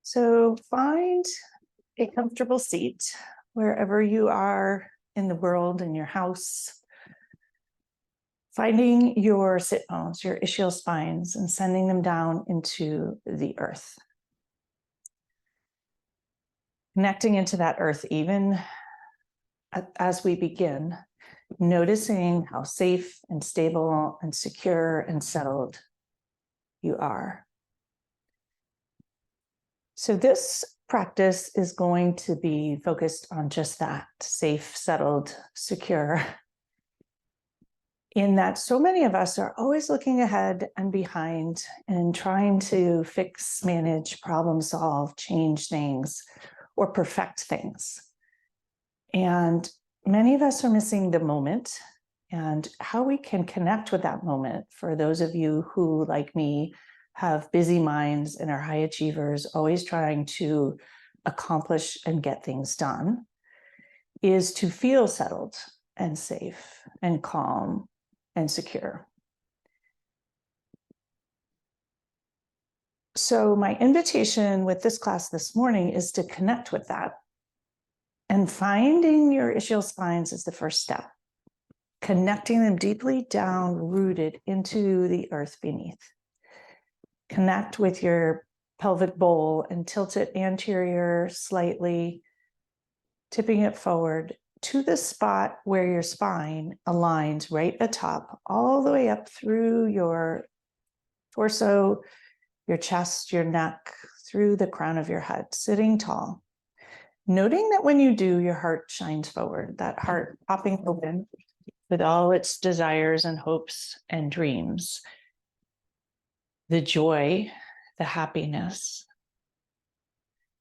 So find a comfortable seat wherever you are in the world, in your house. Finding your sit bones, your ischial spines, and sending them down into the earth. Connecting into that earth even as we begin, noticing how safe and stable and secure and settled you are. So this practice is going to be focused on just that, safe, settled, secure. In that so many of us are always looking ahead and behind and trying to fix, manage, problem solve, change things, or perfect things. And many of us are missing the moment and how we can connect with that moment. For those of you who, like me, have busy minds and are high achievers, always trying to accomplish and get things done, is to feel settled and safe and calm and secure. So my invitation with this class this morning is to connect with that. And finding your ischial spines is the first step. Connecting them deeply down, rooted into the earth beneath. Connect with your pelvic bowl and tilt it anterior slightly, tipping it forward to the spot where your spine aligns right atop, all the way up through your torso, your chest, your neck, through the crown of your head, sitting tall. Noting that when you do, your heart shines forward, that heart popping open with all its desires and hopes and dreams, the joy, the happiness,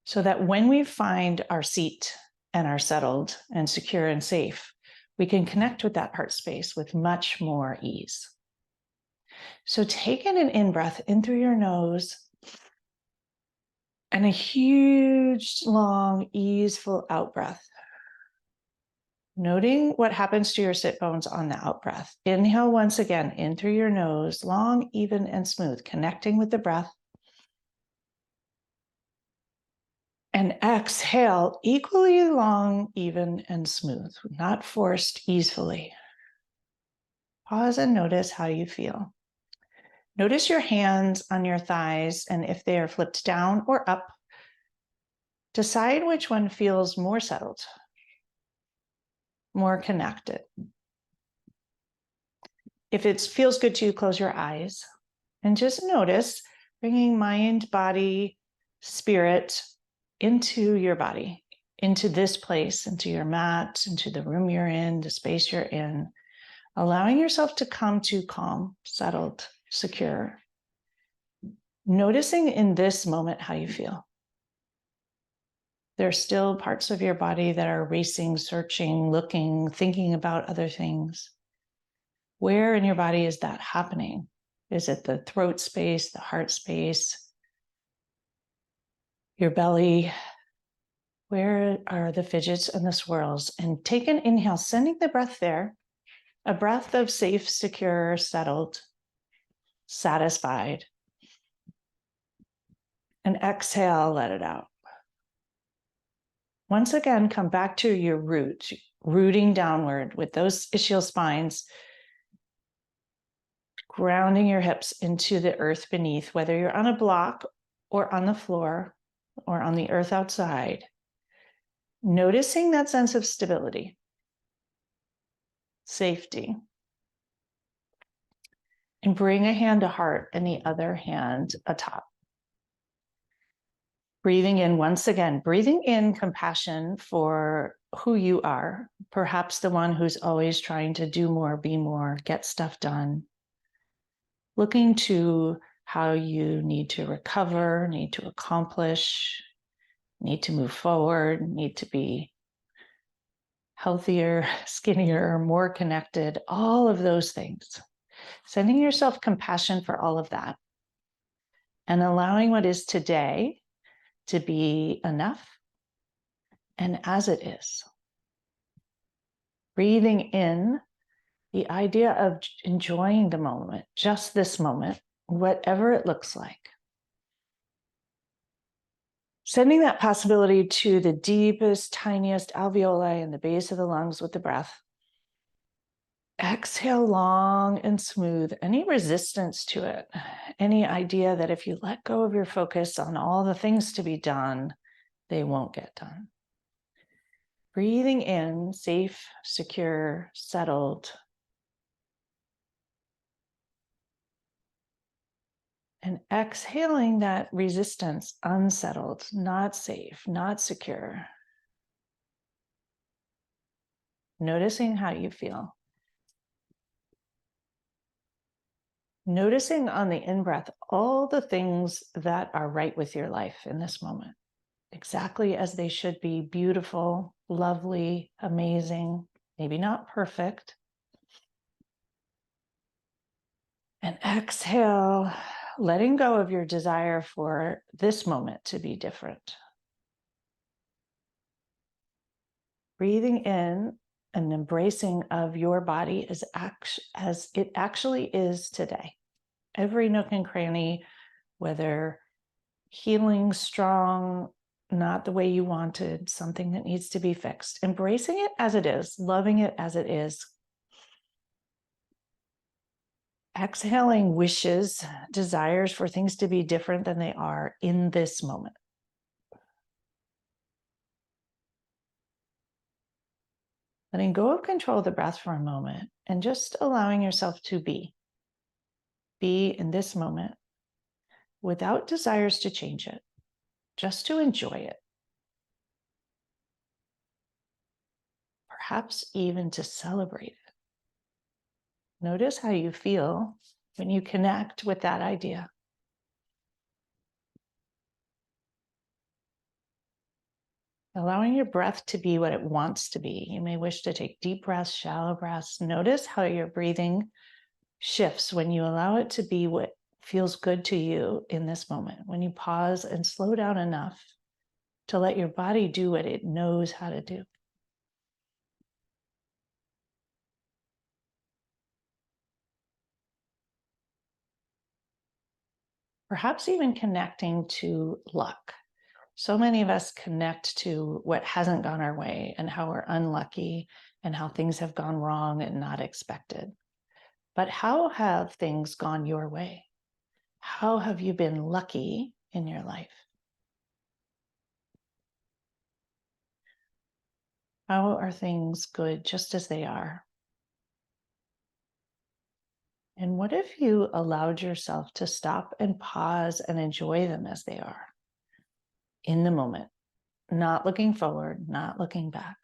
so that when we find our seat and are settled and secure and safe, we can connect with that heart space with much more ease. So take in an in-breath in through your nose and a huge, long, easeful out-breath. Noting what happens to your sit bones on the out-breath. Inhale once again in through your nose, long, even, and smooth, connecting with the breath. And exhale, equally long, even, and smooth, not forced, easily. Pause and notice how you feel. Notice your hands on your thighs, and if they are flipped down or up, decide which one feels more settled, more connected. If it feels good to you, close your eyes and just notice bringing mind, body, spirit into your body, into this place, into your mat, into the room you're in, the space you're in, allowing yourself to come to calm, settled, secure. Noticing in this moment how you feel. There are still parts of your body that are racing, searching, looking, thinking about other things. Where in your body is that happening? Is it the throat space, the heart space, your belly? Where are the fidgets and the swirls? And take an inhale, sending the breath there, a breath of safe, secure, settled, satisfied. And exhale, let it out. Once again, come back to your root, rooting downward with those ischial spines, grounding your hips into the earth beneath, whether you're on a block or on the floor or on the earth outside. Noticing that sense of stability, safety. And bring a hand to heart and the other hand atop. Breathing in once again, breathing in compassion for who you are, perhaps the one who's always trying to do more, be more, get stuff done. Looking to how you need to recover, need to accomplish, need to move forward, need to be healthier, skinnier, more connected, all of those things. Sending yourself compassion for all of that and allowing what is today to be enough and as it is. Breathing in the idea of enjoying the moment, just this moment, whatever it looks like. Sending that possibility to the deepest, tiniest alveoli in the base of the lungs with the breath. Exhale long and smooth. Any resistance to it, any idea that if you let go of your focus on all the things to be done, they won't get done. Breathing in, safe, secure, settled. And exhaling that resistance, unsettled, not safe, not secure. Noticing how you feel. Noticing on the in-breath all the things that are right with your life in this moment, exactly as they should be: beautiful, lovely, amazing, maybe not perfect. And exhale, letting go of your desire for this moment to be different. Breathing in an embracing of your body as it actually is today. Every nook and cranny, whether healing, strong, not the way you wanted, something that needs to be fixed. Embracing it as it is, loving it as it is. Exhaling wishes, desires for things to be different than they are in this moment. Letting go of control of the breath for a moment and just allowing yourself to be in this moment without desires to change it, just to enjoy it. Perhaps even to celebrate it. Notice how you feel when you connect with that idea. Allowing your breath to be what it wants to be. You may wish to take deep breaths, shallow breaths. Notice how your breathing shifts when you allow it to be what feels good to you in this moment. When you pause and slow down enough to let your body do what it knows how to do. Perhaps even connecting to luck. So many of us connect to what hasn't gone our way and how we're unlucky and how things have gone wrong and not expected. But how have things gone your way? How have you been lucky in your life? How are things good just as they are? And what if you allowed yourself to stop and pause and enjoy them as they are in the moment, not looking forward, not looking back?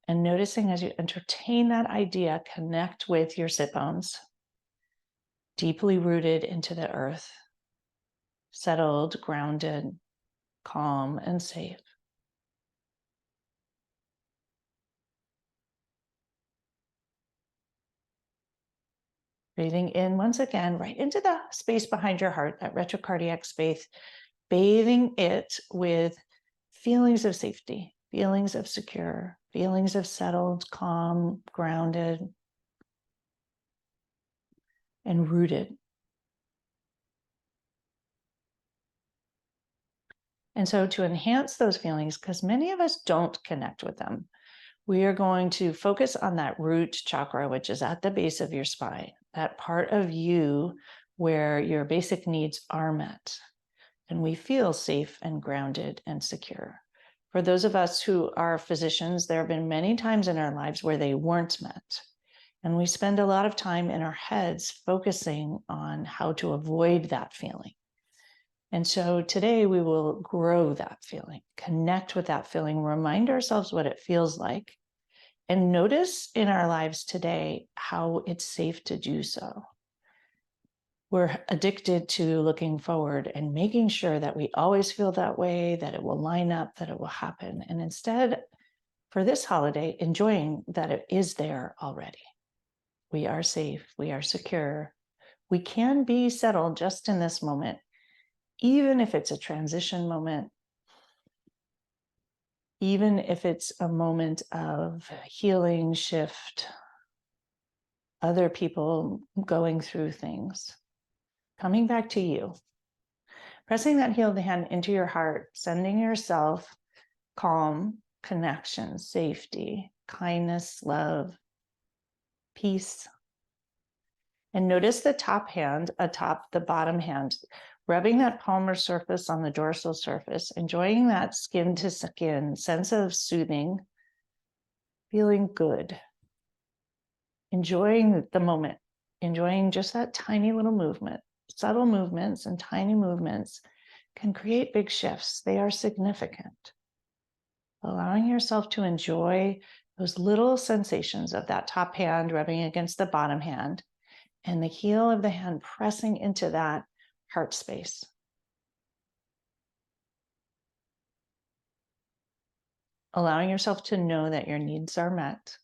And noticing as you entertain that idea, connect with your sit bones, deeply rooted into the earth, settled, grounded, calm, and safe. Breathing in once again, right into the space behind your heart, that retrocardiac space, bathing it with feelings of safety, feelings of secure, feelings of settled, calm, grounded, and rooted. And so to enhance those feelings, because many of us don't connect with them, we are going to focus on that root chakra, which is at the base of your spine, that part of you where your basic needs are met. And we feel safe and grounded and secure. For those of us who are physicians, there have been many times in our lives where they weren't met. And we spend a lot of time in our heads focusing on how to avoid that feeling. And so today we will grow that feeling, connect with that feeling, remind ourselves what it feels like, and notice in our lives today how it's safe to do so. We're addicted to looking forward and making sure that we always feel that way, that it will line up, that it will happen. And instead, for this holiday, enjoying that it is there already. We are safe, we are secure. We can be settled just in this moment, even if it's a transition moment, even if it's a moment of healing, shift, other people going through things. Coming back to you. Pressing that heel of the hand into your heart, sending yourself calm, connection, safety, kindness, love, peace. And notice the top hand atop the bottom hand, rubbing that palmar surface on the dorsal surface, enjoying that skin to skin sense of soothing, feeling good, enjoying the moment, enjoying just that tiny little movement. Subtle movements and tiny movements can create big shifts. They are significant. Allowing yourself to enjoy those little sensations of that top hand rubbing against the bottom hand and the heel of the hand pressing into that heart space. Allowing yourself to know that your needs are met.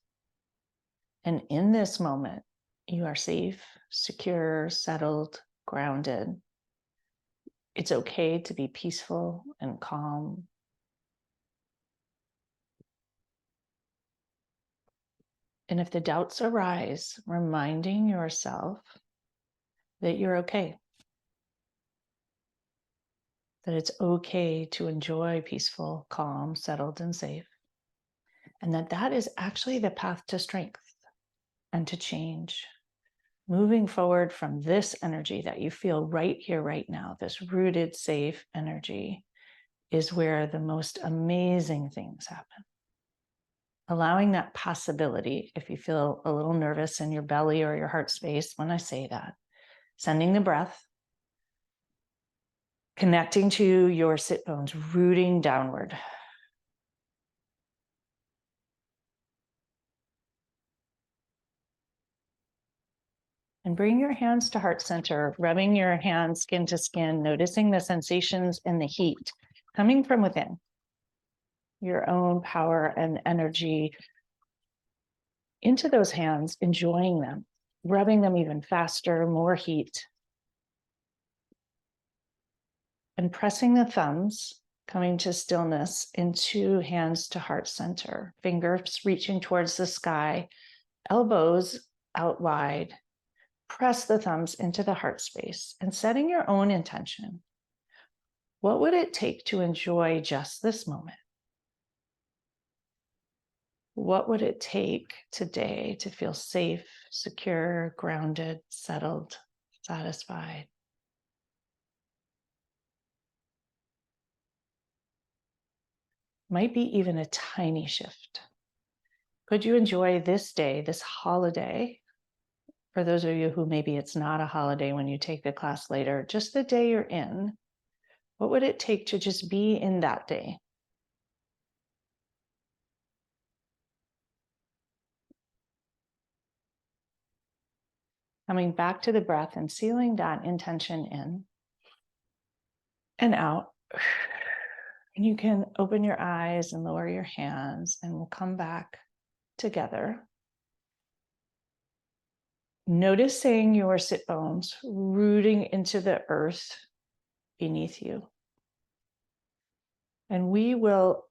And in this moment, you are safe, secure, settled, grounded. It's okay to be peaceful and calm. And if the doubts arise, reminding yourself that you're okay. That it's okay to enjoy peaceful, calm, settled, and safe. And that is actually the path to strength and to change. Moving forward from this energy that you feel right here, right now, this rooted, safe energy is where the most amazing things happen. Allowing that possibility, if you feel a little nervous in your belly or your heart space when I say that, sending the breath, connecting to your sit bones, rooting downward. And bring your hands to heart center, rubbing your hands skin to skin, noticing the sensations and the heat coming from within. Your own power and energy into those hands, enjoying them, rubbing them even faster, more heat. And pressing the thumbs, coming to stillness, into hands to heart center, fingers reaching towards the sky, elbows out wide. Press the thumbs into the heart space and setting your own intention. What would it take to enjoy just this moment? What would it take today to feel safe, secure, grounded, settled, satisfied? Might be even a tiny shift. Could you enjoy this day, this holiday? For those of you who maybe it's not a holiday when you take the class later, just the day you're in, what would it take to just be in that day? Coming back to the breath and sealing that intention in and out. And you can open your eyes and lower your hands, and we'll come back together. Noticing your sit bones rooting into the earth beneath you. And we will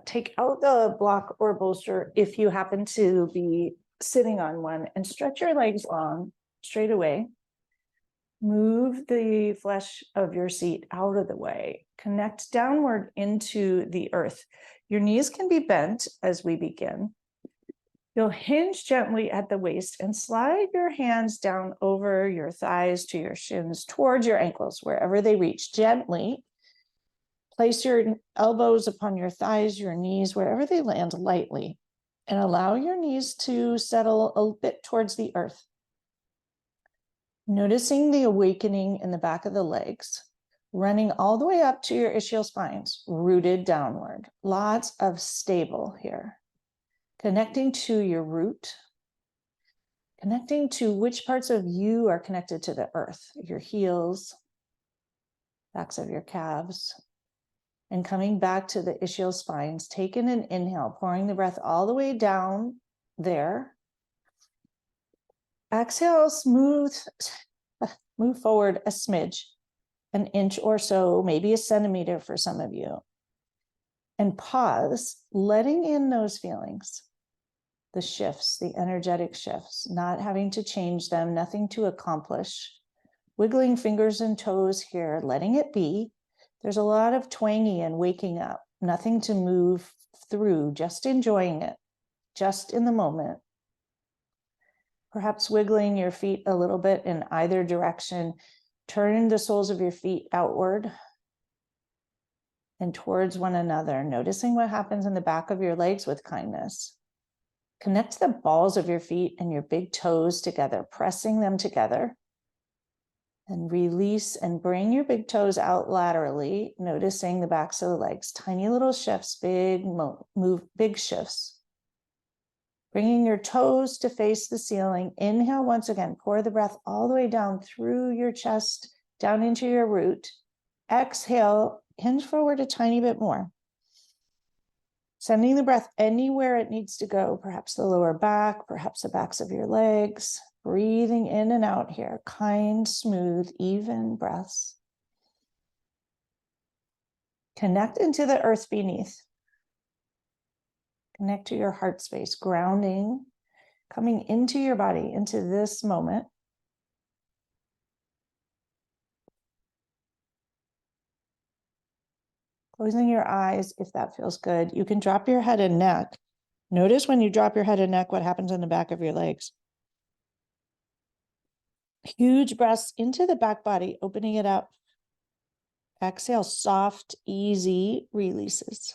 take out the block or bolster if you happen to be sitting on one, and stretch your legs long straight away. Move the flesh of your seat out of the way. Connect downward into the earth. Your knees can be bent as we begin. You'll hinge gently at the waist and slide your hands down over your thighs to your shins, towards your ankles, wherever they reach. Gently place your elbows upon your thighs, your knees, wherever they land, lightly, and allow your knees to settle a bit towards the earth. Noticing the awakening in the back of the legs, running all the way up to your ischial spines, rooted downward. Lots of stable here. Connecting to your root, connecting to which parts of you are connected to the earth, your heels, backs of your calves, and coming back to the ischial spines. Take in an inhale, pouring the breath all the way down there. Exhale, smooth, move forward a smidge, an inch or so, maybe a centimeter for some of you. And pause, letting in those feelings, the shifts, the energetic shifts, not having to change them, nothing to accomplish, Wiggling fingers and toes here, letting it be. There's a lot of twangy and waking up, nothing to move through, just enjoying it, just in the moment. Perhaps wiggling your feet a little bit in either direction. Turn the soles of your feet outward and towards one another, noticing what happens in the back of your legs with kindness. Connect the balls of your feet and your big toes together, pressing them together. And release and bring your big toes out laterally, noticing the backs of the legs. Tiny little shifts, big move, big shifts. Bringing your toes to face the ceiling. Inhale once again, pour the breath all the way down through your chest, down into your root. Exhale, hinge forward a tiny bit more. Sending the breath anywhere it needs to go, perhaps the lower back, perhaps the backs of your legs. Breathing in and out here, kind, smooth, even breaths. Connect into the earth beneath. Connect to your heart space, grounding, coming into your body, into this moment. Closing your eyes if that feels good. You can drop your head and neck. Notice when you drop your head and neck, what happens in the back of your legs. Huge breaths into the back body, opening it up. Exhale, soft, easy releases.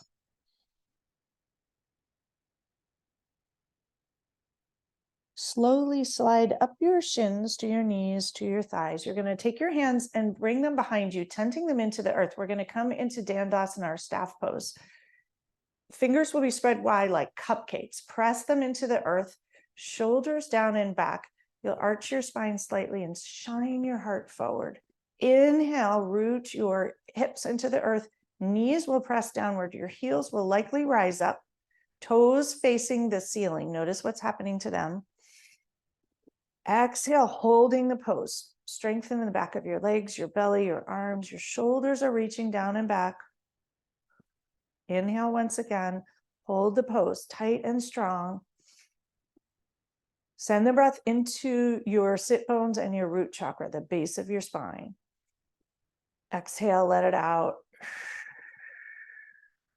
Slowly slide up your shins to your knees, to your thighs. You're going to take your hands and bring them behind you, tenting them into the earth. We're going to come into Dandasana, our staff pose. Fingers will be spread wide like cupcakes. Press them into the earth, shoulders down and back. You'll arch your spine slightly and shine your heart forward. Inhale, root your hips into the earth. Knees will press downward. Your heels will likely rise up. Toes facing the ceiling. Notice what's happening to them. Exhale, holding the pose. Strengthen the back of your legs, your belly, your arms. Your shoulders are reaching down and back. Inhale once again. Hold the pose tight and strong. Send the breath into your sit bones and your root chakra, the base of your spine. Exhale, let it out.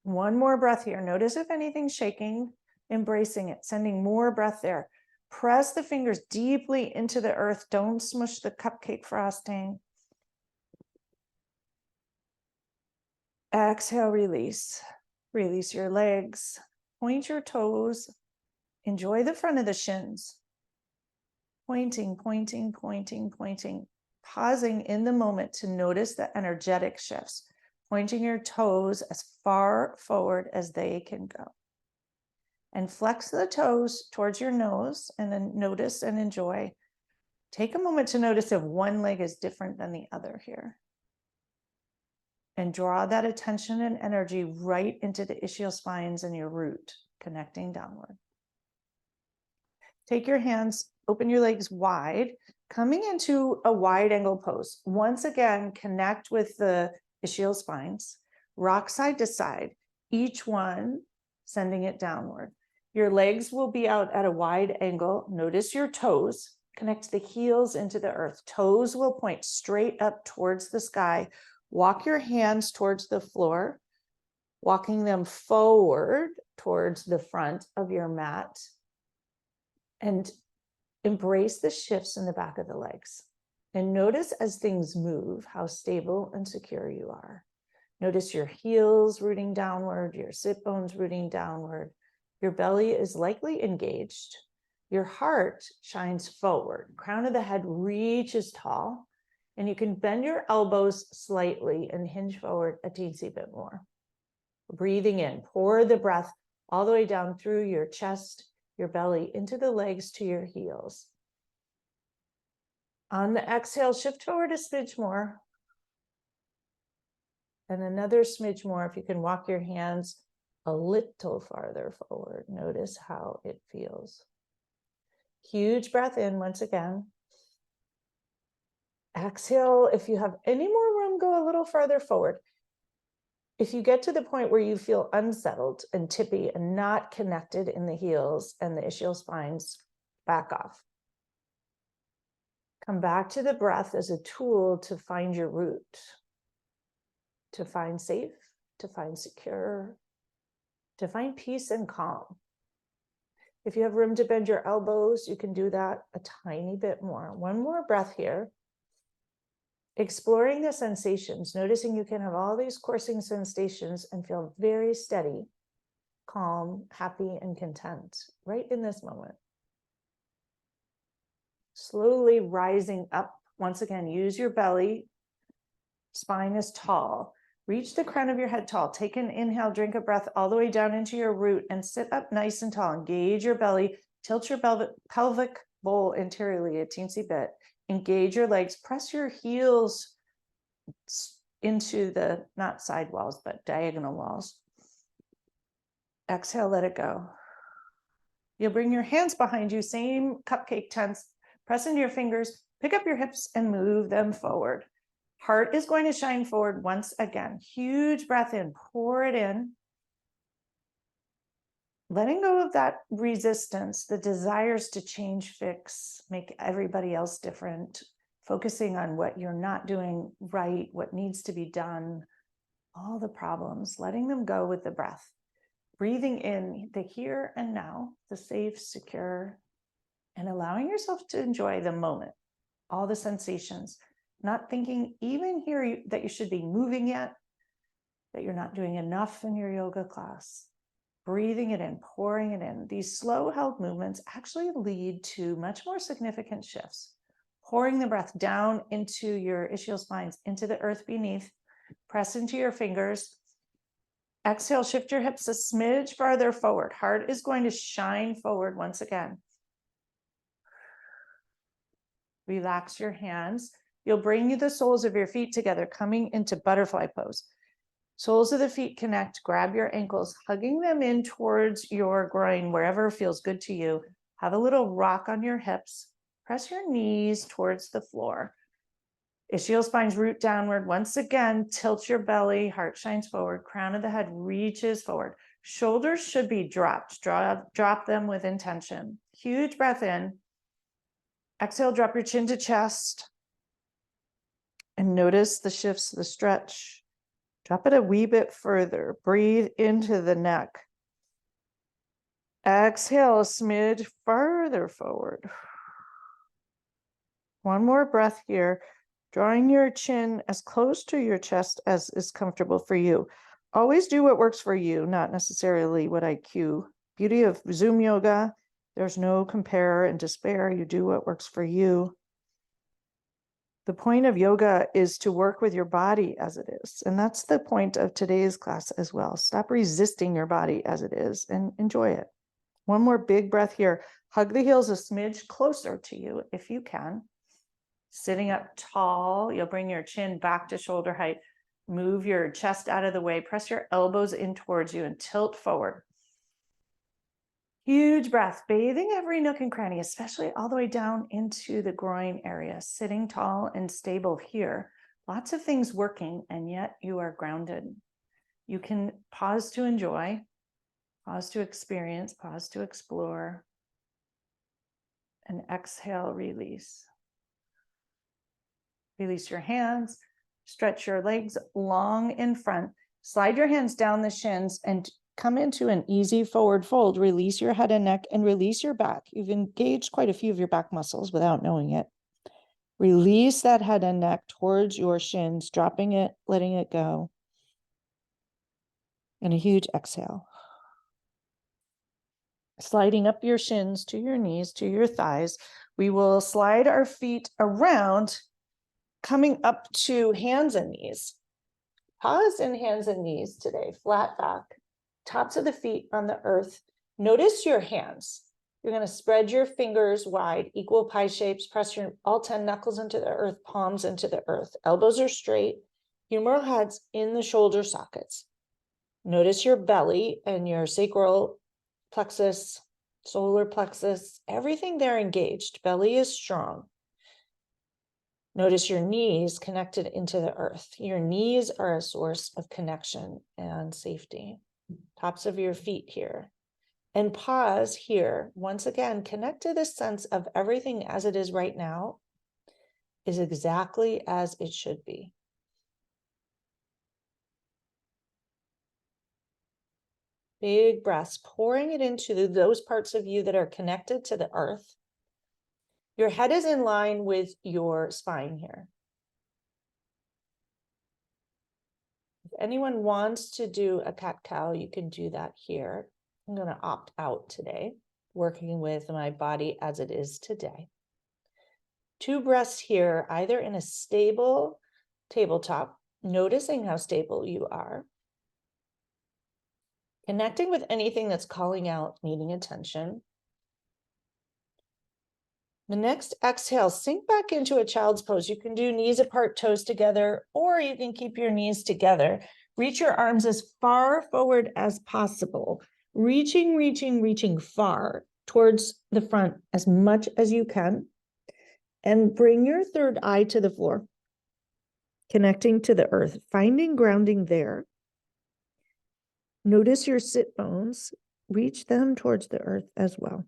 One more breath here. Notice if anything's shaking, embracing it, sending more breath there. Press the fingers deeply into the earth. Don't smush the cupcake frosting. Exhale, release. Release your legs. Point your toes. Enjoy the front of the shins. Pointing, pointing, pointing, pointing. Pausing in the moment to notice the energetic shifts. Pointing your toes as far forward as they can go. And flex the toes towards your nose and then notice and enjoy. Take a moment to notice if one leg is different than the other here. And draw that attention and energy right into the ischial spines and your root, connecting downward. Take your hands, open your legs wide, coming into a wide angle pose. Once again, connect with the ischial spines, rock side to side, each one sending it downward. Your legs will be out at a wide angle. Notice your toes. Connect the heels into the earth. Toes will point straight up towards the sky. Walk your hands towards the floor, walking them forward towards the front of your mat. And embrace the shifts in the back of the legs. And notice as things move, how stable and secure you are. Notice your heels rooting downward, your sit bones rooting downward. Your belly is likely engaged. Your heart shines forward. Crown of the head reaches tall. And you can bend your elbows slightly and hinge forward a teensy bit more. Breathing in, pour the breath all the way down through your chest, your belly, into the legs to your heels. On the exhale, shift forward a smidge more. And another smidge more. If you can walk your hands a little farther forward, notice how it feels. Huge breath in once again. Exhale, if you have any more room, go a little farther forward. If you get to the point where you feel unsettled and tippy and not connected in the heels and the ischial spines, back off. Come back to the breath as a tool to find your root, to find safe, to find secure, to find peace and calm. If you have room to bend your elbows, you can do that a tiny bit more. One more breath here. Exploring the sensations, noticing you can have all these coursing sensations and feel very steady, calm, happy, and content right in this moment. Slowly rising up. Once again, use your belly. Spine is tall. Reach the crown of your head tall. Take an inhale, drink a breath all the way down into your root and sit up nice and tall. Engage your belly. Tilt your pelvic bowl interiorly a teensy bit. Engage your legs. Press your heels into the, not side walls, but diagonal walls. Exhale, let it go. You'll bring your hands behind you, same cupcake tense. Press into your fingers, pick up your hips and move them forward. Heart is going to shine forward once again. Huge breath in, pour it in. Letting go of that resistance, the desires to change, fix, make everybody else different, focusing on what you're not doing right, what needs to be done, all the problems, letting them go with the breath. Breathing in the here and now, the safe, secure, and allowing yourself to enjoy the moment, all the sensations, not thinking even here that you should be moving yet, that you're not doing enough in your yoga class. Breathing it in, pouring it in. These slow held movements actually lead to much more significant shifts. Pouring the breath down into your ischial spines, into the earth beneath. Press into your fingers. Exhale, shift your hips a smidge farther forward. Heart is going to shine forward once again. Relax your hands. You'll bring the soles of your feet together, coming into butterfly pose. Soles of the feet connect, grab your ankles, hugging them in towards your groin, wherever feels good to you. Have a little rock on your hips. Press your knees towards the floor. Ischial spines root downward. Once again, tilt your belly, heart shines forward, crown of the head reaches forward. Shoulders should be dropped. Drop them with intention. Huge breath in. Exhale, drop your chin to chest. And notice the shifts, the stretch. Drop it a wee bit further. Breathe into the neck. Exhale a smidge farther forward. One more breath here. Drawing your chin as close to your chest as is comfortable for you. Always do what works for you, not necessarily what I cue. Beauty of Zoom yoga, there's no compare and despair. You do what works for you. The point of yoga is to work with your body as it is. And that's the point of today's class as well. Stop resisting your body as it is and enjoy it. One more big breath here. Hug the heels a smidge closer to you if you can. Sitting up tall, you'll bring your chin back to shoulder height. Move your chest out of the way. Press your elbows in towards you and tilt forward. Huge breath, bathing every nook and cranny, especially all the way down into the groin area. Sitting tall and stable here. Lots of things working, and yet you are grounded. You can pause to enjoy, pause to experience, pause to explore, and exhale, release. Release your hands, stretch your legs long in front, slide your hands down the shins and come into an easy forward fold. Release your head and neck and release your back. You've engaged quite a few of your back muscles without knowing it. Release that head and neck towards your shins, dropping it, letting it go. And a huge exhale. Sliding up your shins to your knees, to your thighs. We will slide our feet around, coming up to hands and knees. Pause in hands and knees today, flat back, tops of the feet on the earth. Notice your hands. You're going to spread your fingers wide, equal pie shapes, press your all 10 knuckles into the earth, palms into the earth. Elbows are straight, humeral heads in the shoulder sockets. Notice your belly and your sacral plexus, solar plexus, everything there engaged. Belly is strong. Notice your knees connected into the earth. Your knees are a source of connection and safety. Tops of your feet here. And pause here. Once again, connect to this sense of everything as it is right now. is exactly as it should be. Big breaths, pouring it into those parts of you that are connected to the earth. Your head is in line with your spine here. If anyone wants to do a cat-cow, you can do that here. I'm going to opt out today, working with my body as it is today. 2 breaths here, either in a stable tabletop, noticing how stable you are, connecting with anything that's calling out, needing attention. The next exhale, sink back into a child's pose. You can do knees apart, toes together, or you can keep your knees together. Reach your arms as far forward as possible, reaching far towards the front as much as you can. And bring your third eye to the floor, connecting to the earth, finding grounding there. Notice your sit bones, reach them towards the earth as well.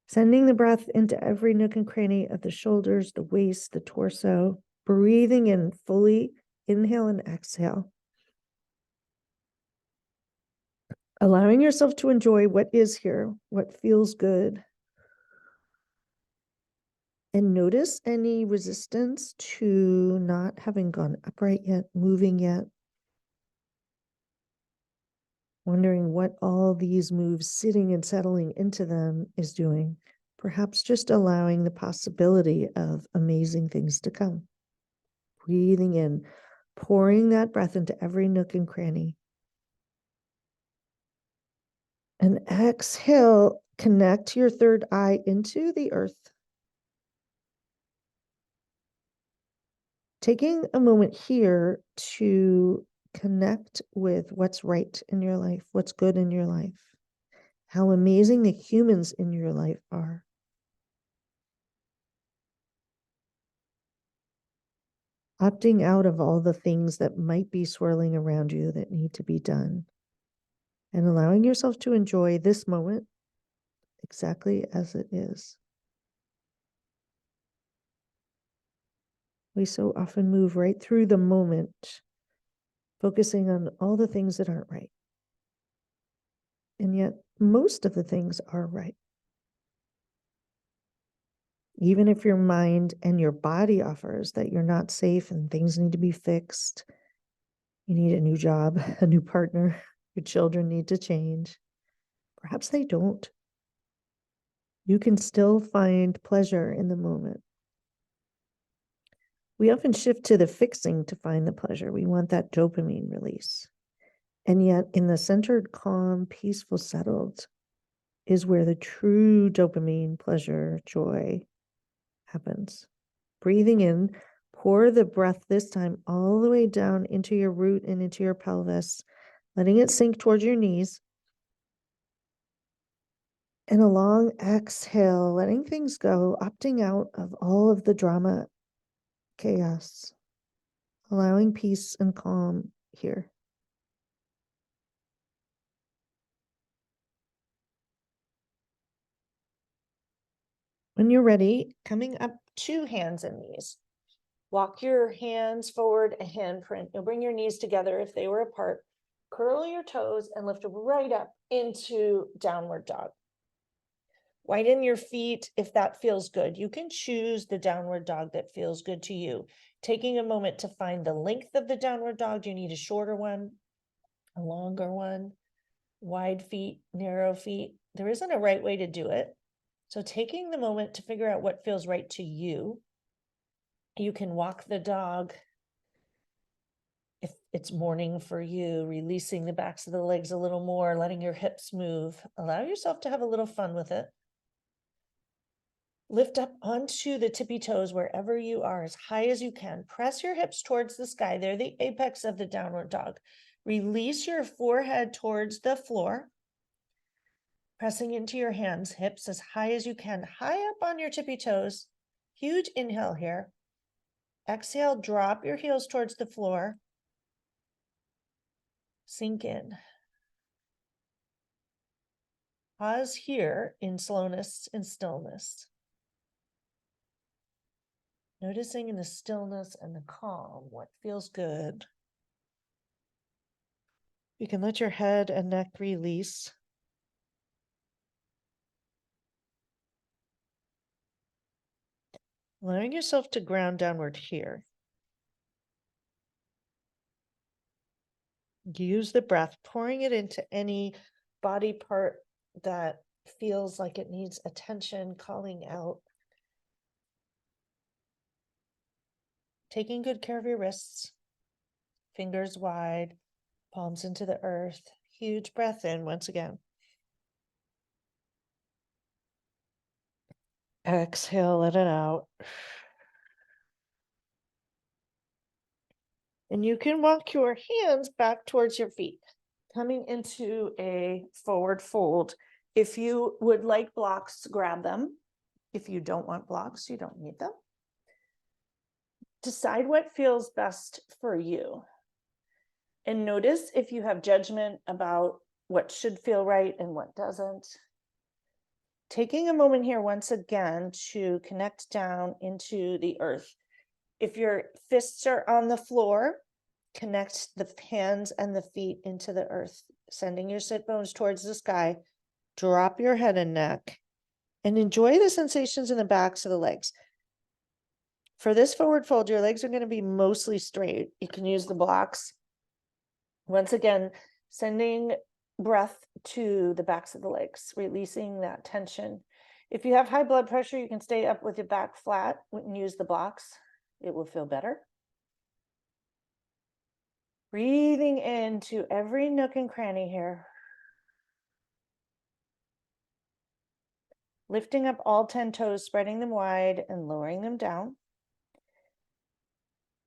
Sending the breath into every nook and cranny of the shoulders, the waist, the torso, breathing in fully, inhale and exhale. Allowing yourself to enjoy what is here, what feels good. And notice any resistance to not having gone upright yet, moving yet. Wondering what all these moves, sitting and settling into them, is doing. Perhaps just allowing the possibility of amazing things to come. Breathing in, pouring that breath into every nook and cranny. And exhale, connect your third eye into the earth. Taking a moment here to connect with what's right in your life, what's good in your life, how amazing the humans in your life are. Opting out of all the things that might be swirling around you that need to be done, and allowing yourself to enjoy this moment exactly as it is. We so often move right through the moment, focusing on all the things that aren't right. And yet, most of the things are right. Even if your mind and your body offers that you're not safe and things need to be fixed, you need a new job, a new partner, your children need to change. Perhaps they don't. You can still find pleasure in the moment. We often shift to the fixing to find the pleasure. We want that dopamine release. And yet, in the centered, calm, peaceful, settled is where the true dopamine, pleasure, joy happens. Breathing in, pour the breath this time all the way down into your root and into your pelvis, letting it sink towards your knees. And a long exhale, letting things go, opting out of all of the drama, chaos, allowing peace and calm here. When you're ready, coming up to hands and knees. Walk your hands forward, a handprint. You'll bring your knees together if they were apart. Curl your toes and lift right up into downward dog. Widen your feet if that feels good. You can choose the downward dog that feels good to you. Taking a moment to find the length of the downward dog. Do you need a shorter one, a longer one, wide feet, narrow feet? There isn't a right way to do it. So taking the moment to figure out what feels right to you. You can walk the dog if it's morning for you, releasing the backs of the legs a little more, letting your hips move. Allow yourself to have a little fun with it. Lift up onto the tippy toes wherever you are, as high as you can. Press your hips towards the sky. They're the apex of the downward dog. Release your forehead towards the floor. Pressing into your hands, hips as high as you can, high up on your tippy toes. Huge inhale here. Exhale, drop your heels towards the floor. Sink in. Pause here in slowness and stillness. Noticing in the stillness and the calm what feels good. You can let your head and neck release. Allowing yourself to ground downward here. Use the breath, pouring it into any body part that feels like it needs attention, calling out. Taking good care of your wrists, fingers wide, palms into the earth. Huge breath in once again. Exhale, let it out. And you can walk your hands back towards your feet, coming into a forward fold. If you would like blocks, grab them. If you don't want blocks, you don't need them. Decide what feels best for you. And notice if you have judgment about what should feel right and what doesn't. Taking a moment here once again to connect down into the earth. If your fists are on the floor, connect the hands and the feet into the earth, sending your sit bones towards the sky. Drop your head and neck and enjoy the sensations in the backs of the legs. For this forward fold, your legs are going to be mostly straight. You can use the blocks. Once again, sending breath to the backs of the legs, releasing that tension. If you have high blood pressure, you can stay up with your back flat and use the blocks. It will feel better. Breathing into every nook and cranny here. Lifting up all 10 toes, spreading them wide and lowering them down.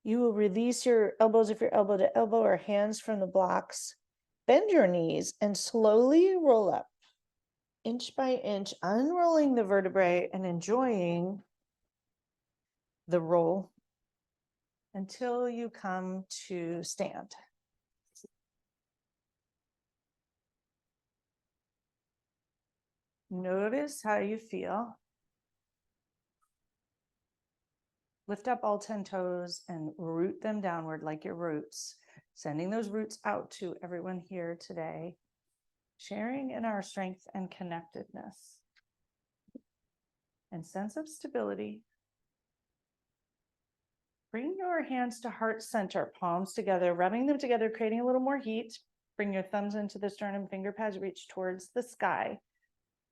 You will release your elbows if you're elbow to elbow or hands from the blocks. Bend your knees and slowly roll up, inch by inch, unrolling the vertebrae and enjoying the roll until you come to stand. Notice how you feel. Lift up all 10 toes and root them downward like your roots, sending those roots out to everyone here today, sharing in our strength and connectedness and sense of stability. Bring your hands to heart center, palms together, rubbing them together, creating a little more heat. Bring your thumbs into the sternum, finger pads reach towards the sky.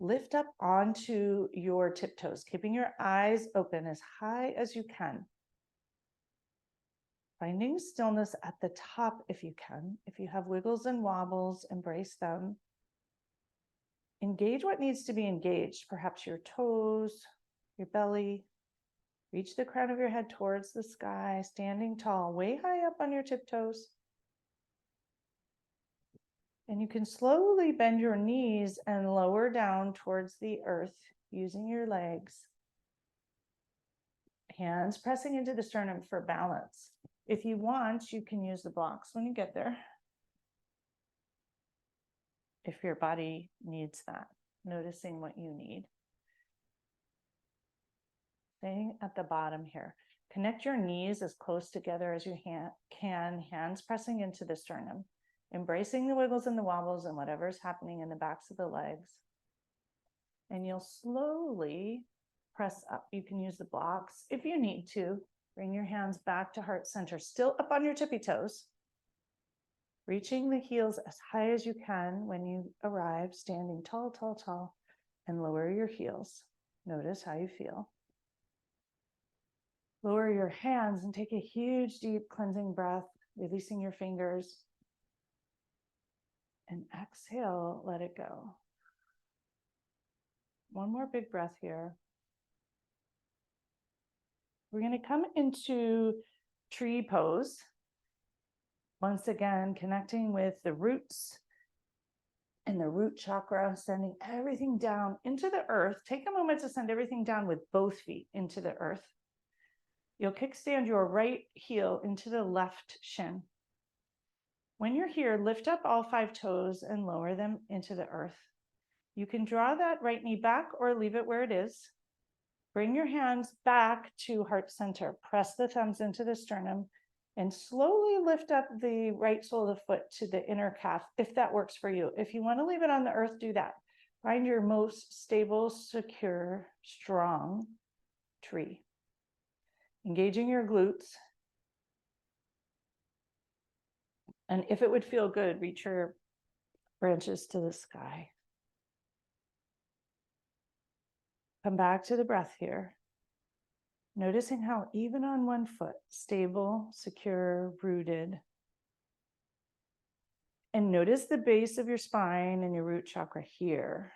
Lift up onto your tiptoes, keeping your eyes open as high as you can. Finding stillness at the top if you can. If you have wiggles and wobbles, embrace them. Engage what needs to be engaged, perhaps your toes, your belly. Reach the crown of your head towards the sky, standing tall, way high up on your tiptoes. And you can slowly bend your knees and lower down towards the earth using your legs. Hands pressing into the sternum for balance. If you want, you can use the blocks when you get there. If your body needs that, noticing what you need. Staying at the bottom here. Connect your knees as close together as you can, hands pressing into the sternum, embracing the wiggles and the wobbles and whatever's happening in the backs of the legs. And you'll slowly press up. You can use the blocks if you need to. Bring your hands back to heart center, still up on your tippy toes. Reaching the heels as high as you can when you arrive, standing tall, tall, tall, and lower your heels. Notice how you feel. Lower your hands and take a huge, deep cleansing breath, releasing your fingers. And exhale, let it go. One more big breath here. We're going to come into tree pose. Once again, connecting with the roots and the root chakra, sending everything down into the earth. Take a moment to send everything down with both feet into the earth. You'll kickstand your right heel into the left shin. When you're here, lift up all 5 toes and lower them into the earth. You can draw that right knee back or leave it where it is. Bring your hands back to heart center. Press the thumbs into the sternum and slowly lift up the right sole of the foot to the inner calf, if that works for you. If you want to leave it on the earth, do that. Find your most stable, secure, strong tree. Engaging your glutes. And if it would feel good, reach your branches to the sky. Come back to the breath here. Noticing how even on one foot, stable, secure, rooted. And notice the base of your spine and your root chakra here.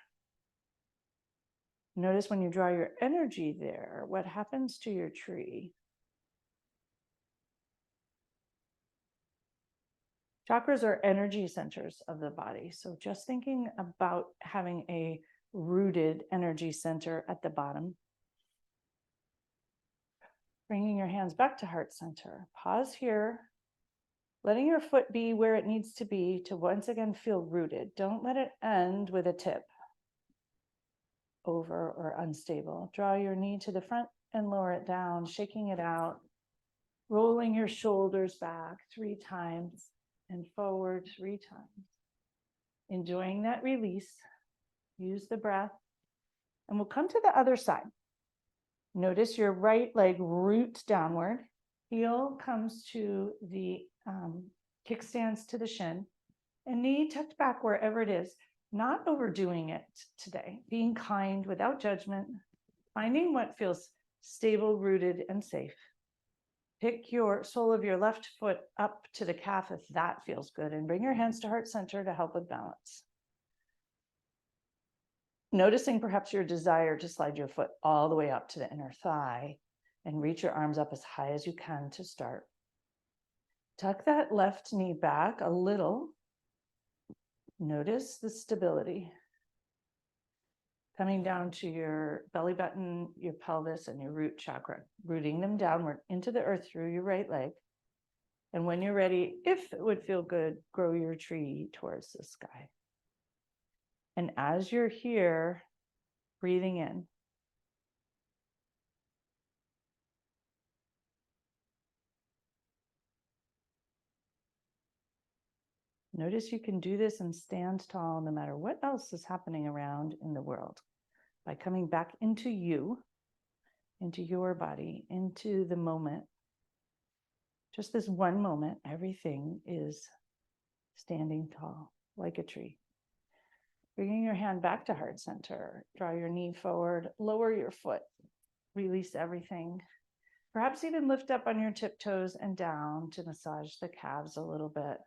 Notice when you draw your energy there, what happens to your tree. Chakras are energy centers of the body. So just thinking about having a rooted energy center at the bottom. Bringing your hands back to heart center. Pause here. Letting your foot be where it needs to be to once again feel rooted. Don't let it end with a tip over or unstable. Draw your knee to the front and lower it down, shaking it out. Rolling your shoulders back 3 times and forward 3 times. Enjoying that release. Use the breath. And we'll come to the other side. Notice your right leg roots downward. Heel comes to the kickstands to the shin. And knee tucked back wherever it is. Not overdoing it today. Being kind without judgment. Finding what feels stable, rooted, and safe. Pick your sole of your left foot up to the calf if that feels good. And bring your hands to heart center to help with balance. Noticing perhaps your desire to slide your foot all the way up to the inner thigh and reach your arms up as high as you can to start. Tuck that left knee back a little. Notice the stability. Coming down to your belly button, your pelvis, and your root chakra, rooting them downward into the earth through your right leg. And when you're ready, if it would feel good, grow your tree towards the sky. And as you're here, breathing in. Notice you can do this and stand tall no matter what else is happening around in the world by coming back into you, into your body, into the moment. Just this one moment, everything is standing tall like a tree. Bringing your hand back to heart center, draw your knee forward, lower your foot, release everything. Perhaps even lift up on your tiptoes and down to massage the calves a little bit.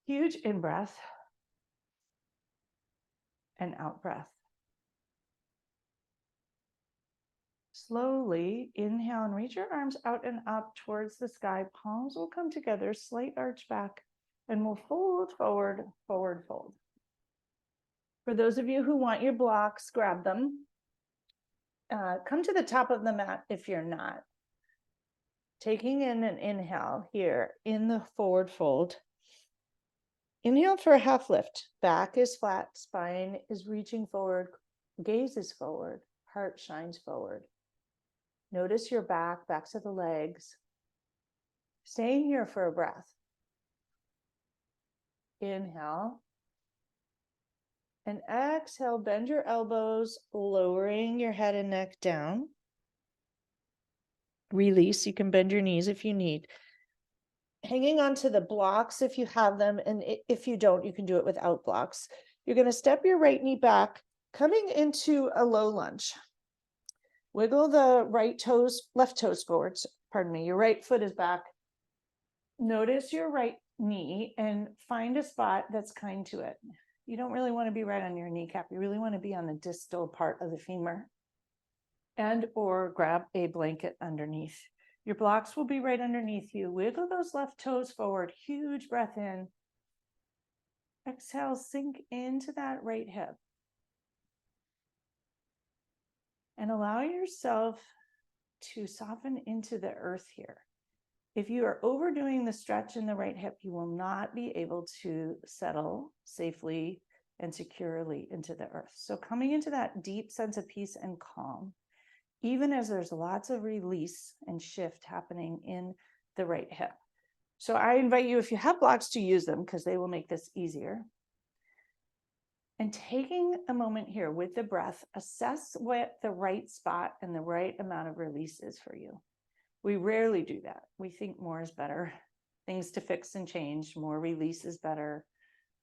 Huge in-breath and out-breath. Slowly inhale and reach your arms out and up towards the sky. Palms will come together, slight arch back, and we'll fold forward, forward fold. For those of you who want your blocks, grab them. Come to the top of the mat if you're not. Taking in an inhale here in the forward fold. Inhale for a half lift. Back is flat, spine is reaching forward, gaze is forward, heart shines forward. Notice your back, backs of the legs. Staying here for a breath. Inhale. And exhale, bend your elbows, lowering your head and neck down. Release, you can bend your knees if you need. Hanging onto the blocks if you have them, and if you don't, you can do it without blocks. You're going to step your right knee back, coming into a low lunge. Wiggle the left toes forwards, pardon me, your right foot is back. Notice your right knee and find a spot that's kind to it. You don't really want to be right on your kneecap. You really want to be on the distal part of the femur. And or grab a blanket underneath. Your blocks will be right underneath you. Wiggle those left toes forward. Huge breath in. Exhale, sink into that right hip. And allow yourself to soften into the earth here. If you are overdoing the stretch in the right hip, you will not be able to settle safely and securely into the earth. So coming into that deep sense of peace and calm. even as there's lots of release and shift happening in the right hip. So I invite you, if you have blocks, to use them because they will make this easier. And taking a moment here with the breath, assess what the right spot and the right amount of release is for you. We rarely do that. We think more is better, things to fix and change, more release is better,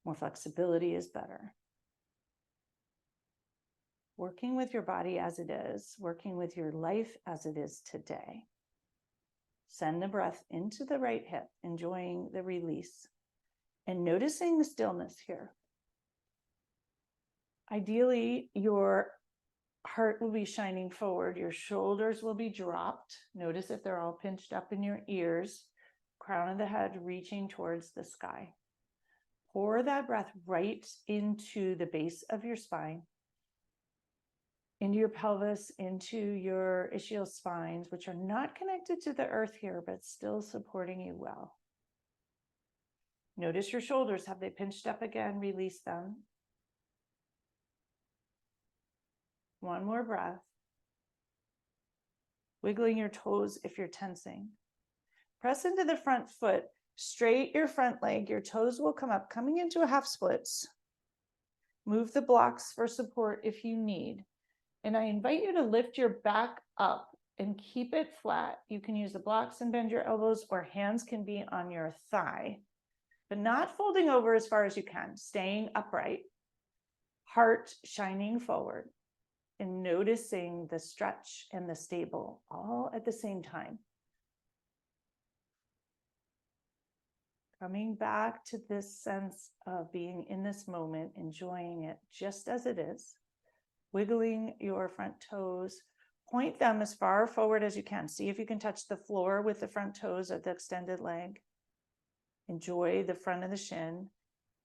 more flexibility is better. Working with your body as it is, working with your life as it is today. Send the breath into the right hip, enjoying the release and noticing the stillness here. Ideally, your heart will be shining forward. Your shoulders will be dropped. Notice if they're all pinched up in your ears, crown of the head reaching towards the sky. Pour that breath right into the base of your spine, into your pelvis, into your ischial spines, which are not connected to the earth here, but still supporting you well. Notice your shoulders. Have they pinched up again? Release them. One more breath. Wiggling your toes if you're tensing. Press into the front foot. Straight your front leg. Your toes will come up, coming into a half splits. Move the blocks for support if you need. And I invite you to lift your back up and keep it flat. You can use the blocks and bend your elbows, or hands can be on your thigh, but not folding over as far as you can, staying upright, heart shining forward, and noticing the stretch and the stable all at the same time. Coming back to this sense of being in this moment, enjoying it just as it is. Wiggling your front toes, point them as far forward as you can. See if you can touch the floor with the front toes of the extended leg. Enjoy the front of the shin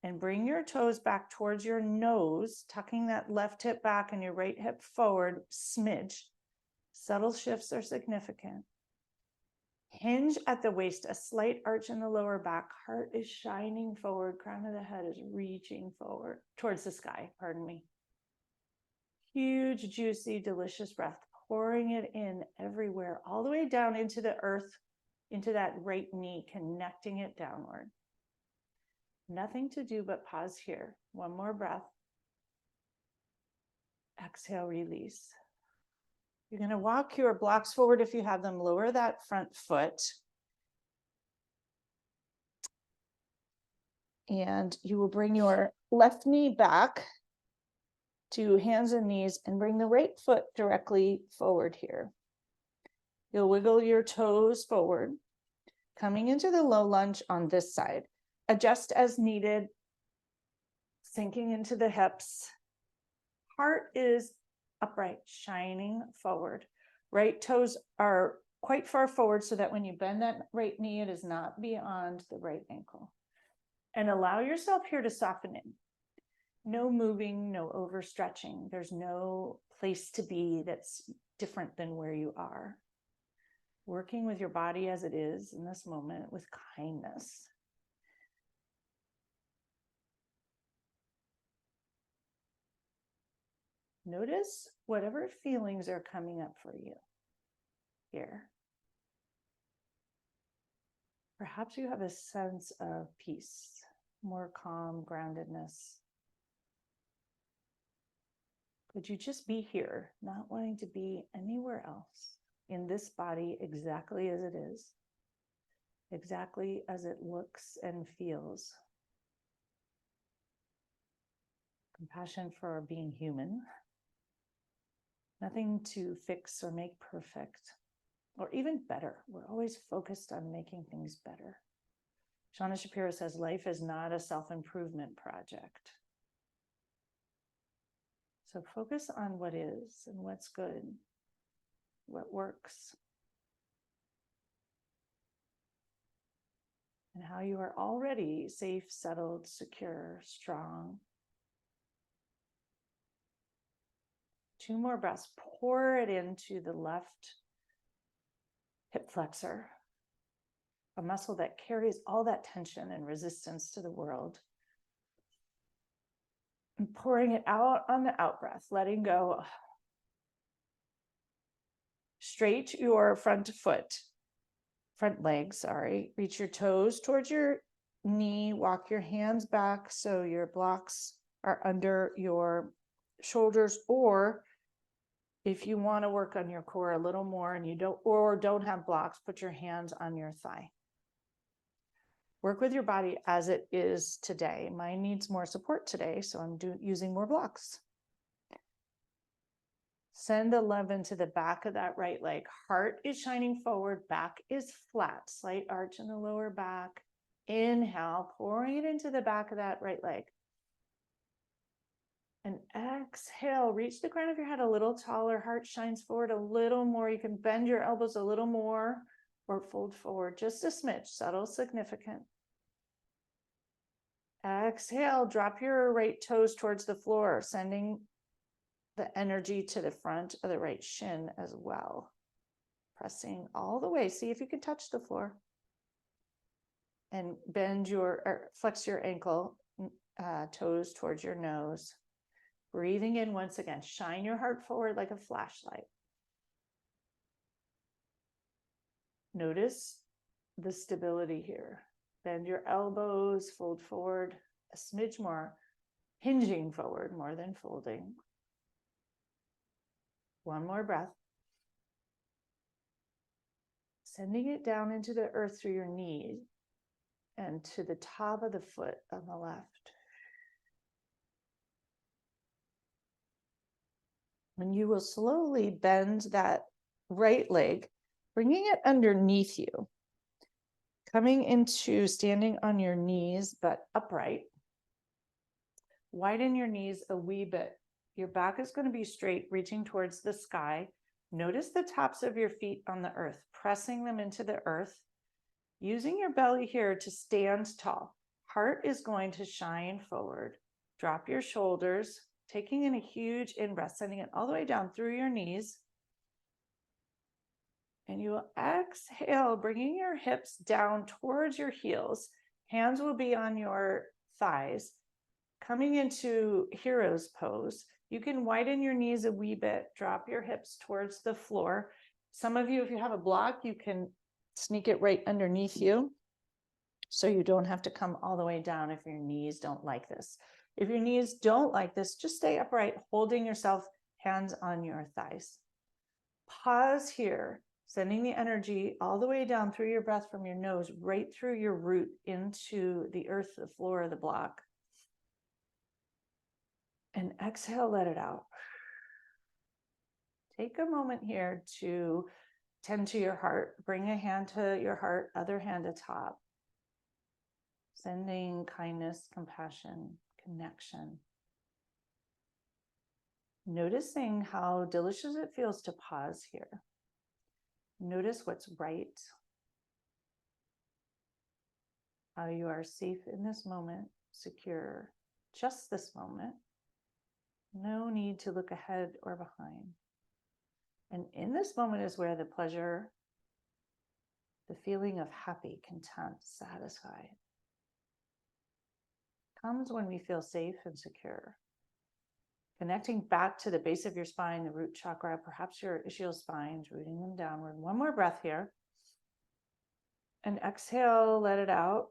and bring your toes back towards your nose, tucking that left hip back and your right hip forward, smidge. Subtle shifts are significant. Hinge at the waist, a slight arch in the lower back. Heart is shining forward. Crown of the head is reaching forward towards the sky, pardon me. Huge, juicy, delicious breath, pouring it in everywhere, all the way down into the earth, into that right knee, connecting it downward. Nothing to do but pause here. One more breath. Exhale, release. You're going to walk your blocks forward if you have them. Lower that front foot. And you will bring your left knee back to hands and knees and bring the right foot directly forward here. You'll wiggle your toes forward, coming into the low lunge on this side. Adjust as needed, sinking into the hips. Heart is upright, shining forward. Right toes are quite far forward so that when you bend that right knee, it is not beyond the right ankle. And allow yourself here to soften in. No moving, no overstretching. There's no place to be that's different than where you are. Working with your body as it is in this moment with kindness. Notice whatever feelings are coming up for you here. Perhaps you have a sense of peace, more calm, groundedness. Could you just be here, not wanting to be anywhere else, in this body exactly as it is, exactly as it looks and feels? Compassion for being human. Nothing to fix or make perfect, or even better. We're always focused on making things better. Shauna Shapiro says life is not a self-improvement project. So focus on what is and what's good, what works, and how you are already safe, settled, secure, strong. 2 more breaths. Pour it into the left hip flexor, a muscle that carries all that tension and resistance to the world. And pouring it out on the out breath, letting go. Straight your front leg, sorry. Reach your toes towards your knee, walk your hands back so your blocks are under your shoulders, or if you want to work on your core a little more and you don't have blocks, put your hands on your thigh. Work with your body as it is today. Mine needs more support today, so I'm using more blocks. Send the love into the back of that right leg. Heart is shining forward, back is flat, slight arch in the lower back. Inhale, pouring it into the back of that right leg. And exhale, reach the crown of your head a little taller, heart shines forward a little more. You can bend your elbows a little more or fold forward just a smidge, subtle, significant. Exhale, drop your right toes towards the floor, sending the energy to the front of the right shin as well. Pressing all the way. See if you can touch the floor. And flex your ankle, toes towards your nose. Breathing in once again. Shine your heart forward like a flashlight. Notice the stability here. Bend your elbows, fold forward a smidge more, hinging forward more than folding. One more breath. Sending it down into the earth through your knees and to the top of the foot on the left. And you will slowly bend that right leg, bringing it underneath you. Coming into standing on your knees, but upright. Widen your knees a wee bit. Your back is going to be straight, reaching towards the sky. Notice the tops of your feet on the earth, pressing them into the earth. Using your belly here to stand tall. Heart is going to shine forward. Drop your shoulders, taking in a huge in-breath, sending it all the way down through your knees. And you will exhale, bringing your hips down towards your heels. Hands will be on your thighs. Coming into hero's pose. You can widen your knees a wee bit, drop your hips towards the floor. Some of you, if you have a block, you can sneak it right underneath you so you don't have to come all the way down if your knees don't like this. If your knees don't like this, just stay upright, holding yourself, hands on your thighs. Pause here, sending the energy all the way down through your breath from your nose, right through your root into the earth, the floor of the block. And exhale, let it out. Take a moment here to tend to your heart. Bring a hand to your heart, other hand atop. Sending kindness, compassion, connection. Noticing how delicious it feels to pause here. Notice what's right. How you are safe in this moment, secure, just this moment. No need to look ahead or behind. And in this moment is where the pleasure, the feeling of happy, content, satisfied, comes when we feel safe and secure. Connecting back to the base of your spine, the root chakra, perhaps your ischial spines, rooting them downward. One more breath here. And exhale, let it out.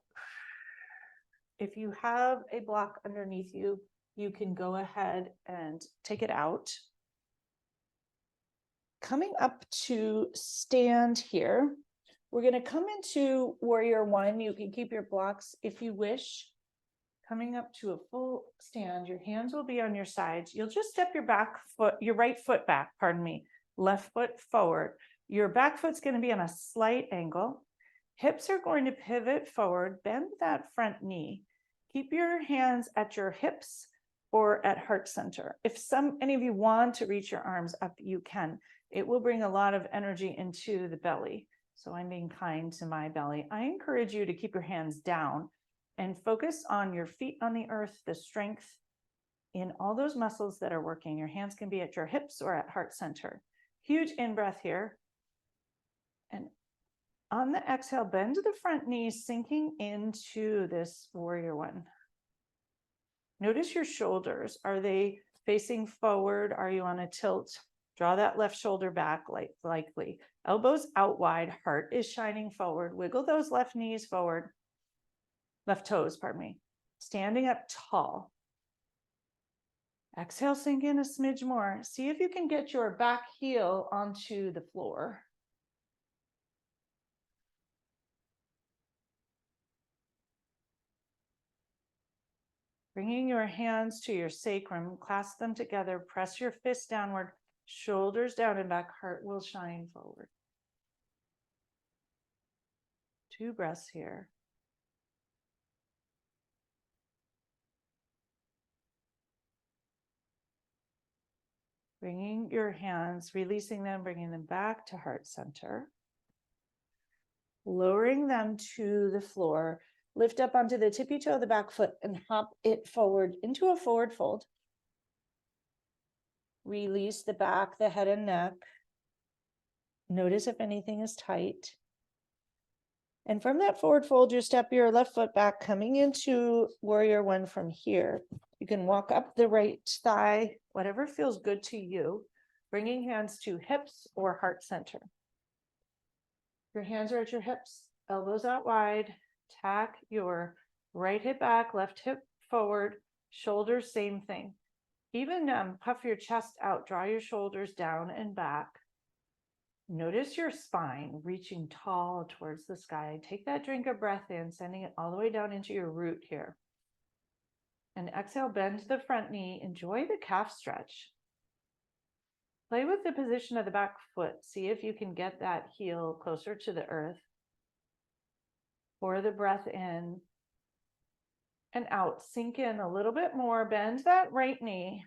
If you have a block underneath you, you can go ahead and take it out. Coming up to stand here, we're going to come into warrior one. You can keep your blocks if you wish. Coming up to a full stand, your hands will be on your sides. You'll just step your right foot back, left foot forward. Your back foot's going to be on a slight angle. Hips are going to pivot forward, bend that front knee. Keep your hands at your hips or at heart center. If any of you want to reach your arms up, you can. It will bring a lot of energy into the belly. So I'm being kind to my belly. I encourage you to keep your hands down and focus on your feet on the earth, the strength in all those muscles that are working. Your hands can be at your hips or at heart center. Huge in-breath here. And on the exhale, bend the front knee, sinking into this warrior one. Notice your shoulders. Are they facing forward? Are you on a tilt? Draw that left shoulder back lightly. Elbows out wide, heart is shining forward. Wiggle those left knees forward. Left toes, pardon me. Standing up tall. Exhale, sink in a smidge more. See if you can get your back heel onto the floor. Bringing your hands to your sacrum, clasp them together, press your fists downward, shoulders down and back, heart will shine forward. 2 breaths here. Bringing your hands, releasing them, bringing them back to heart center. Lowering them to the floor. Lift up onto the tippy toe of the back foot and hop it forward into a forward fold. Release the back, the head and neck. Notice if anything is tight. And from that forward fold, you step your left foot back, coming into warrior one from here. You can walk up the right thigh, whatever feels good to you, bringing hands to hips or heart center. Your hands are at your hips, elbows out wide. Tack your right hip back, left hip forward, shoulders, same thing. Even puff your chest out, draw your shoulders down and back. Notice your spine reaching tall towards the sky. Take that drink of breath in, sending it all the way down into your root here. And exhale, bend the front knee. Enjoy the calf stretch. Play with the position of the back foot. See if you can get that heel closer to the earth. Pour the breath in and out. Sink in a little bit more. Bend that right knee.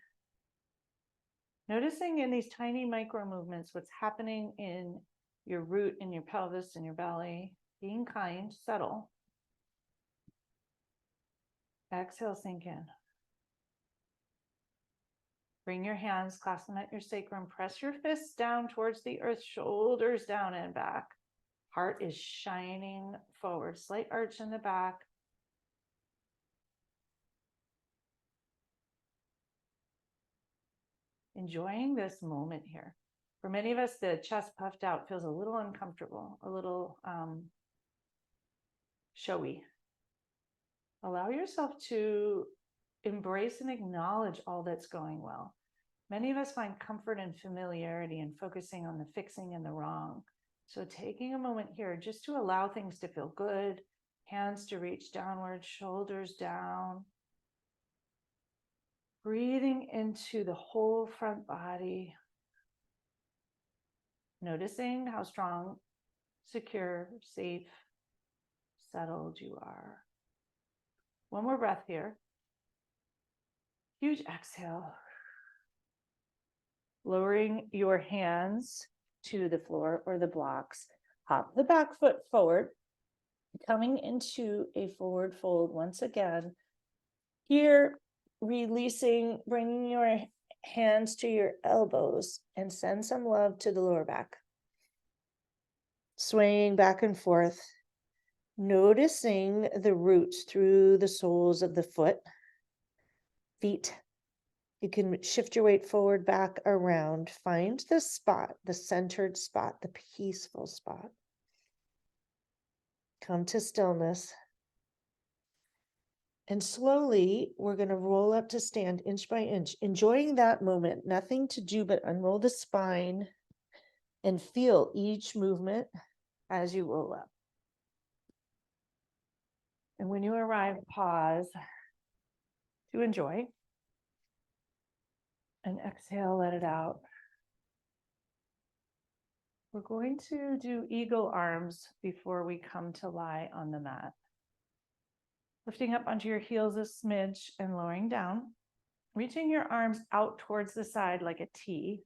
Noticing in these tiny micro movements what's happening in your root, in your pelvis, in your belly. Being kind, settle. Exhale, sink in. Bring your hands, clasp them at your sacrum. Press your fists down towards the earth, shoulders down and back. Heart is shining forward. Slight arch in the back. Enjoying this moment here. For many of us, the chest puffed out feels a little uncomfortable, a little showy. Allow yourself to embrace and acknowledge all that's going well. Many of us find comfort and familiarity in focusing on the fixing and the wrong. So taking a moment here just to allow things to feel good, hands to reach downward, shoulders down. Breathing into the whole front body. Noticing how strong, secure, safe, settled you are. One more breath here. Huge exhale. Lowering your hands to the floor or the blocks. Hop the back foot forward. Coming into a forward fold once again. Here, releasing, bringing your hands to your elbows and send some love to the lower back. Swaying back and forth, noticing the roots through the soles of the feet. You can shift your weight forward, back, around. Find the spot, the centered spot, the peaceful spot. Come to stillness. And slowly, we're going to roll up to stand inch by inch, enjoying that moment. Nothing to do but unroll the spine and feel each movement as you roll up. And when you arrive, pause to enjoy. And exhale, let it out. We're going to do eagle arms before we come to lie on the mat. Lifting up onto your heels a smidge and lowering down. Reaching your arms out towards the side like a T.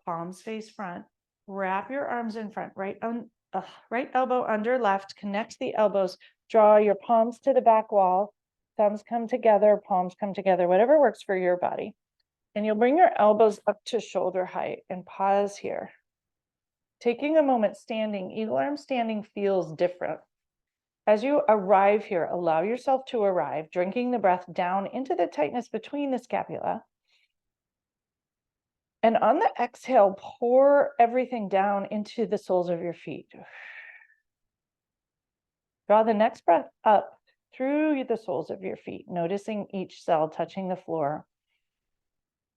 Palms face front. Wrap your arms in front. Right elbow under left. Connect the elbows. Draw your palms to the back wall. Thumbs come together. Palms come together. Whatever works for your body. And you'll bring your elbows up to shoulder height and pause here. Taking a moment standing. Eagle arm standing feels different. As you arrive here, allow yourself to arrive, drinking the breath down into the tightness between the scapula. And on the exhale, pour everything down into the soles of your feet. Draw the next breath up through the soles of your feet, noticing each cell touching the floor,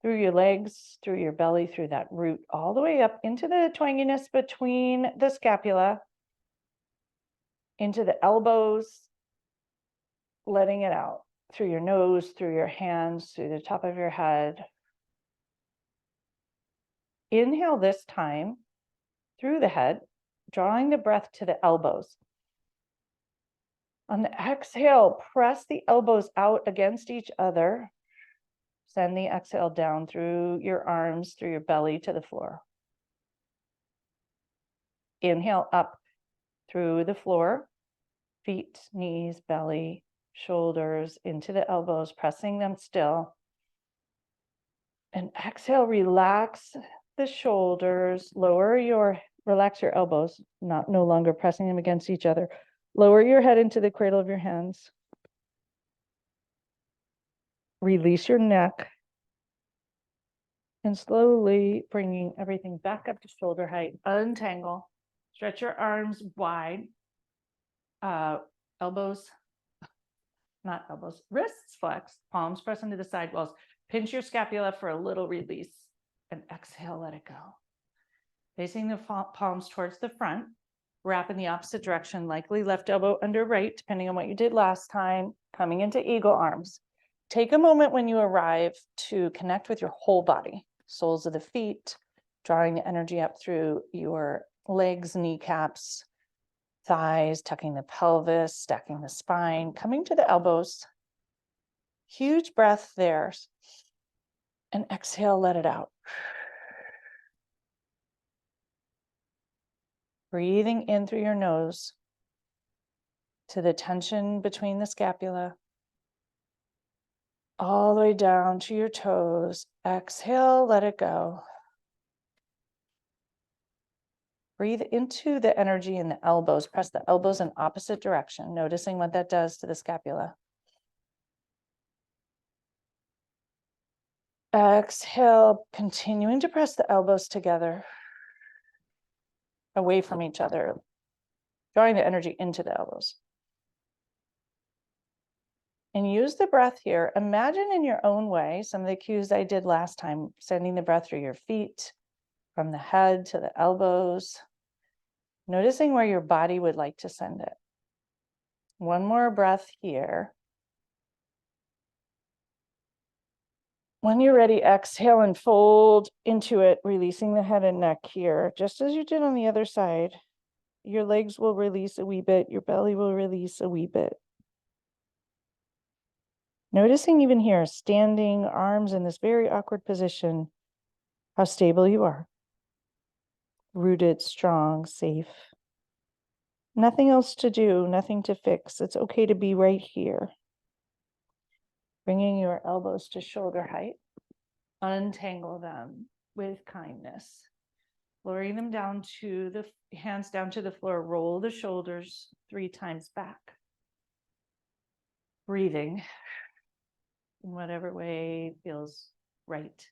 through your legs, through your belly, through that root, all the way up into the twanginess between the scapula, into the elbows, letting it out through your nose, through your hands, through the top of your head. Inhale this time through the head, drawing the breath to the elbows. On the exhale, press the elbows out against each other. Send the exhale down through your arms, through your belly to the floor. Inhale up through the floor, feet, knees, belly, shoulders, into the elbows, pressing them still. And exhale, relax the shoulders, relax your elbows, no longer pressing them against each other. Lower your head into the cradle of your hands. Release your neck. And slowly bringing everything back up to shoulder height, untangle, stretch your arms wide, wrists flex, palms press into the side walls, pinch your scapula for a little release, and exhale, let it go. Facing the palms towards the front, wrap in the opposite direction, likely left elbow under right, depending on what you did last time, coming into eagle arms. Take a moment when you arrive to connect with your whole body, soles of the feet, drawing the energy up through your legs, kneecaps, thighs, tucking the pelvis, stacking the spine, coming to the elbows. Huge breath there. And exhale, let it out. Breathing in through your nose to the tension between the scapula, all the way down to your toes. Exhale, let it go. Breathe into the energy in the elbows. Press the elbows in opposite direction, noticing what that does to the scapula. Exhale, continuing to press the elbows together, away from each other, drawing the energy into the elbows. And use the breath here. Imagine in your own way some of the cues I did last time, sending the breath through your feet, from the head to the elbows, noticing where your body would like to send it. One more breath here. When you're ready, exhale and fold into it, releasing the head and neck here, just as you did on the other side. Your legs will release a wee bit, your belly will release a wee bit. Noticing even here, standing, arms in this very awkward position, how stable you are. Rooted, strong, safe. Nothing else to do, nothing to fix. It's okay to be right here. Bringing your elbows to shoulder height. Untangle them with kindness. Lowering them down to the hands down to the floor. Roll the shoulders 3 times back. Breathing in whatever way feels right.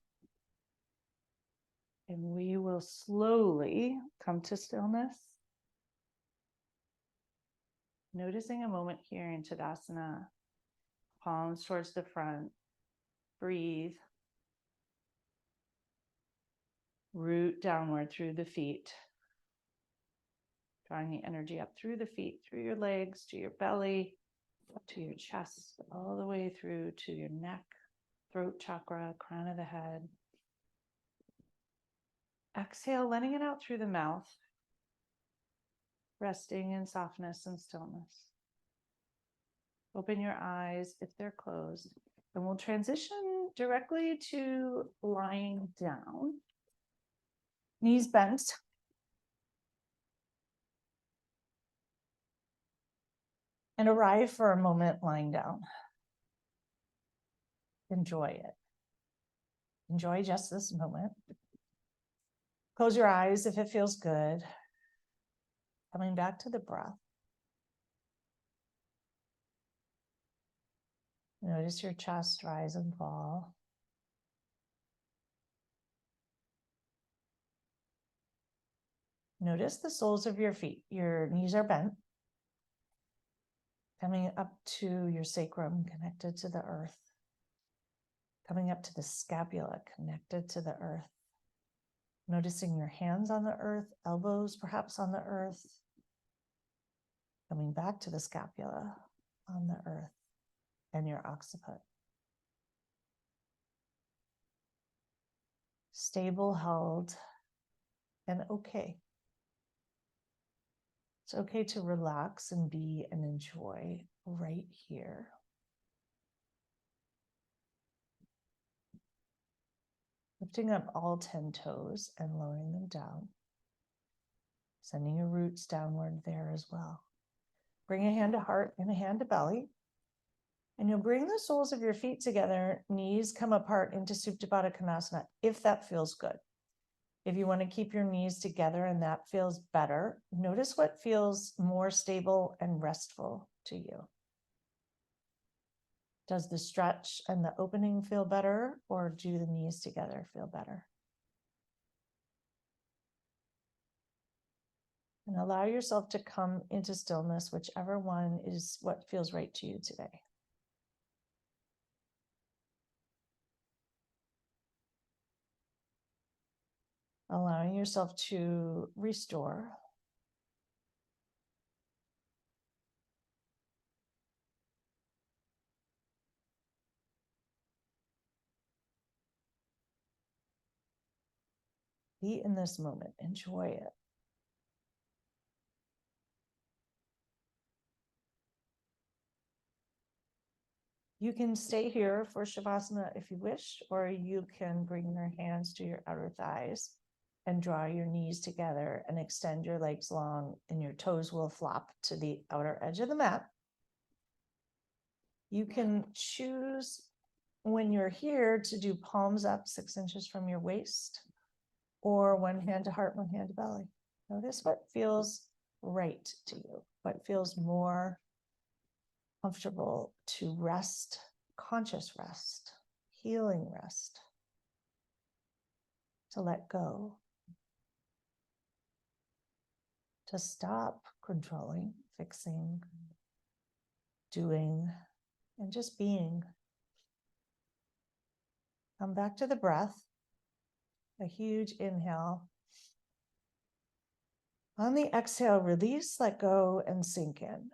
And we will slowly come to stillness. Noticing a moment here in Tadasana. Palms towards the front. Breathe. Root downward through the feet. Drawing the energy up through the feet, through your legs, to your belly, up to your chest, all the way through to your neck, throat chakra, crown of the head. Exhale, letting it out through the mouth. Resting in softness and stillness. Open your eyes if they're closed. And we'll transition directly to lying down. Knees bent. And arrive for a moment lying down. Enjoy it. Enjoy just this moment. Close your eyes if it feels good. Coming back to the breath. Notice your chest rise and fall. Notice the soles of your feet. Your knees are bent. Coming up to your sacrum, connected to the earth. Coming up to the scapula, connected to the earth. Noticing your hands on the earth, elbows perhaps on the earth. Coming back to the scapula, on the earth, and your occiput. Stable, held, and okay. It's okay to relax and be and enjoy right here. Lifting up all 10 toes and lowering them down. Sending your roots downward there as well. Bring a hand to heart and a hand to belly. And you'll bring the soles of your feet together, knees come apart into Supta Baddha Konasana, if that feels good. If you want to keep your knees together and that feels better, notice what feels more stable and restful to you. Does the stretch and the opening feel better, or do the knees together feel better? And allow yourself to come into stillness, whichever one is what feels right to you today. Allowing yourself to restore. Be in this moment, enjoy it. You can stay here for Shavasana if you wish, or you can bring your hands to your outer thighs and draw your knees together and extend your legs long, and your toes will flop to the outer edge of the mat. You can choose when you're here to do palms up 6 inches from your waist, or one hand to heart, one hand to belly. Notice what feels right to you, what feels more comfortable to rest, conscious rest, healing rest, to let go, to stop controlling, fixing, doing, and just being. Come back to the breath, a huge inhale. On the exhale, release, let go, and sink in.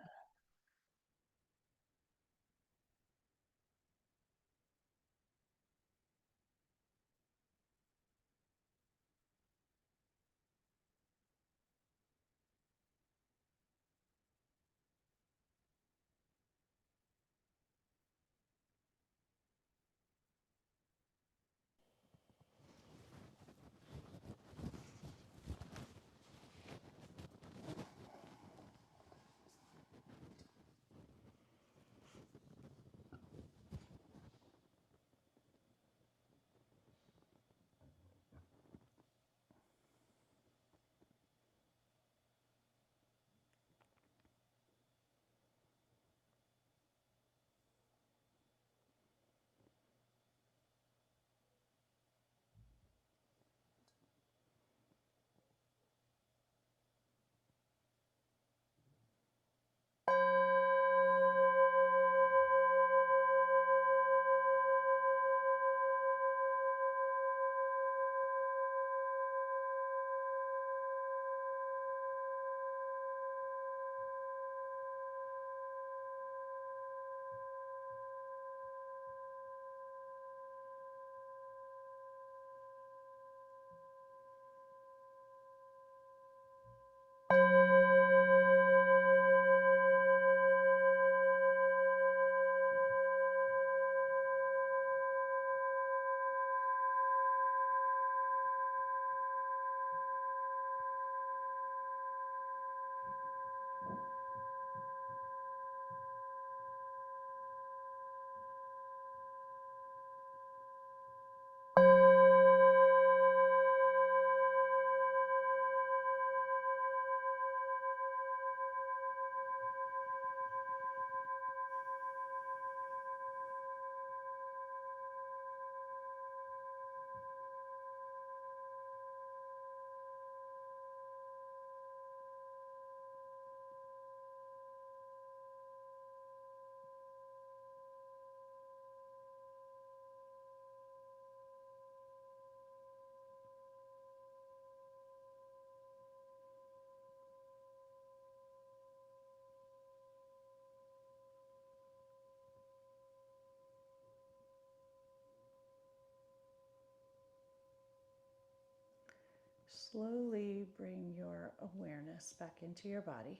Slowly bring your awareness back into your body.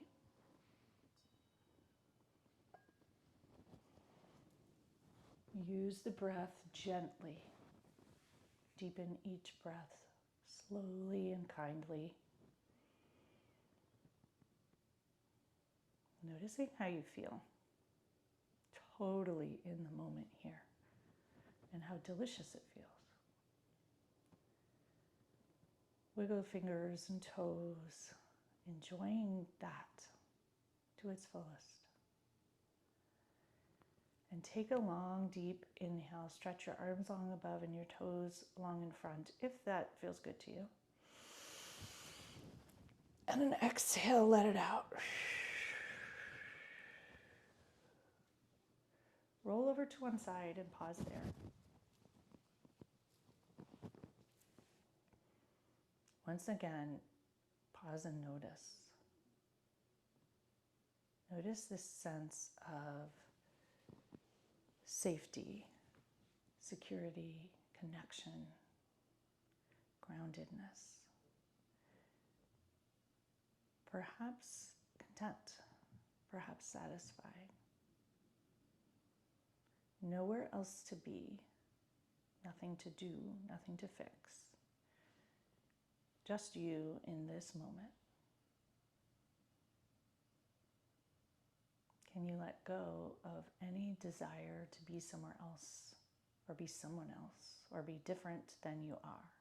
Use the breath gently. Deepen each breath slowly and kindly. Noticing how you feel. Totally in the moment here. And how delicious it feels. Wiggle fingers and toes, enjoying that to its fullest. And take a long, deep inhale. Stretch your arms long above and your toes long in front, if that feels good to you. And an exhale, let it out. Roll over to one side and pause there. Once again, pause and notice. Notice this sense of safety, security, connection, groundedness. Perhaps content, perhaps satisfied. Nowhere else to be, nothing to do, nothing to fix. Just you in this moment. Can you let go of any desire to be somewhere else, or be someone else, or be different than you are?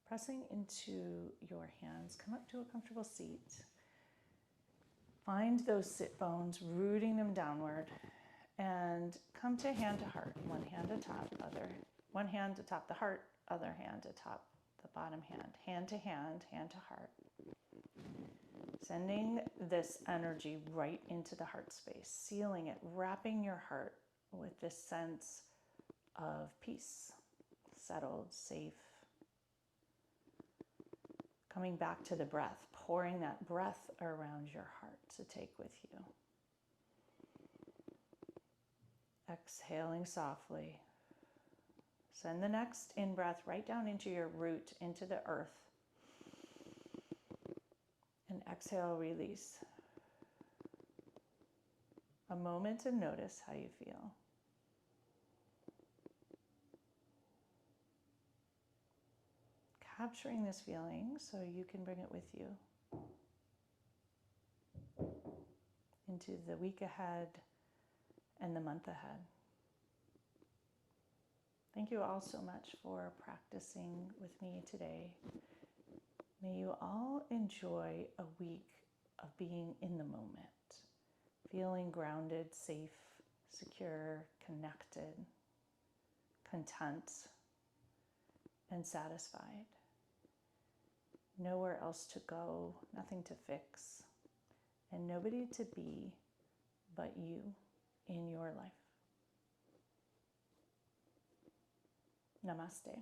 Pressing into your hands, come up to a comfortable seat. Find those sit bones, rooting them downward, and come to hand to heart. One hand atop, one hand atop the heart, other hand atop the bottom hand to hand to heart. Sending this energy right into the heart space, sealing it, wrapping your heart with this sense of peace, settled, safe. Coming back to the breath, pouring that breath around your heart to take with you. Exhaling softly. Send the next in-breath right down into your root, into the earth. And exhale, release. A moment to notice how you feel. Capturing this feeling so you can bring it with you into the week ahead and the month ahead. Thank you all so much for practicing with me today. May you all enjoy a week of being in the moment, feeling grounded, safe, secure, connected, content, and satisfied. Nowhere else to go, nothing to fix, and nobody to be but you in your life. Namaste.